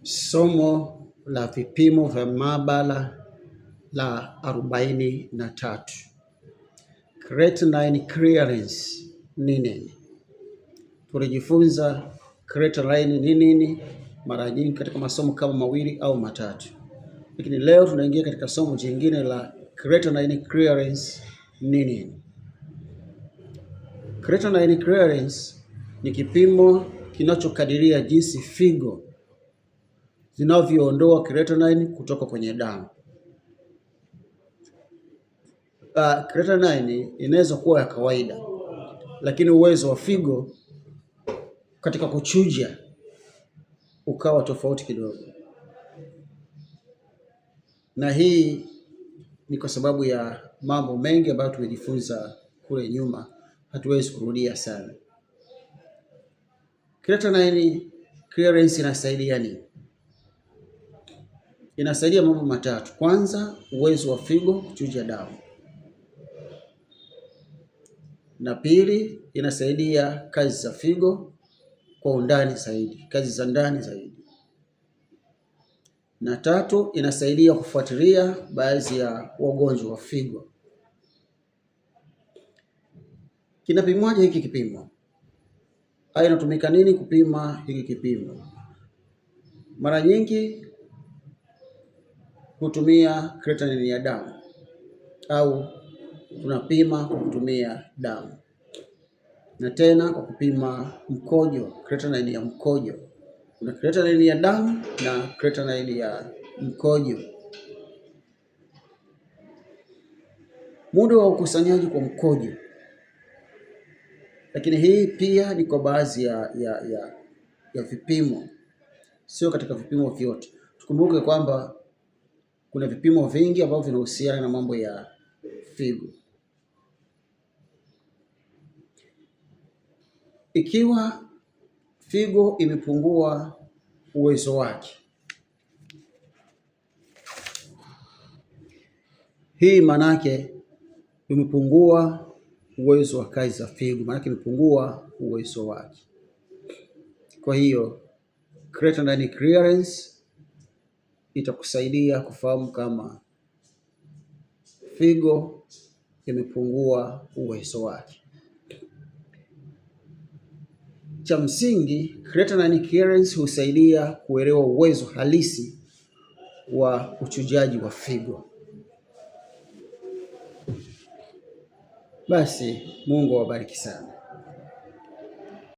Somo la vipimo vya maabara la 43. Creatinine clearance ni nini? Tulijifunza creatinine ni nini mara nyingi katika masomo kama mawili au matatu, lakini leo tunaingia katika somo jingine la creatinine clearance ni nini. Creatinine clearance ni kipimo kinachokadiria jinsi figo zinavyoondoa creatinine kutoka kwenye damu. Creatinine inaweza kuwa ya kawaida, lakini uwezo wa figo katika kuchuja ukawa tofauti kidogo, na hii ni kwa sababu ya mambo mengi ambayo tumejifunza kule nyuma, hatuwezi kurudia sana. Creatinine clearance inasaidia nini? Inasaidia mambo matatu. Kwanza, uwezo wa figo kuchuja damu, na pili, inasaidia kazi za figo kwa undani zaidi, kazi za ndani zaidi, na tatu, inasaidia kufuatilia baadhi ya wagonjwa wa figo. Kinapimwaje hiki kipimo? Inatumika nini kupima hiki kipimo? Mara nyingi hutumia creatinine ya damu au tunapima kwa kutumia damu, na tena kwa kupima mkojo, creatinine ya mkojo. Kuna creatinine ya damu na creatinine ya mkojo. Muda wa ukusanyaji kwa mkojo, lakini hii pia ni kwa baadhi ya vipimo, sio katika vipimo vyote. Tukumbuke kwamba kuna vipimo vingi ambavyo vinahusiana na mambo ya figo. Ikiwa figo imepungua uwezo wake, hii manake imepungua uwezo wa kazi za figo, manake imepungua uwezo wake. Kwa hiyo creatinine clearance itakusaidia kufahamu kama figo imepungua uwezo wake. Cha msingi, creatinine clearance husaidia kuelewa uwezo halisi wa uchujaji wa figo. Basi Mungu awabariki sana.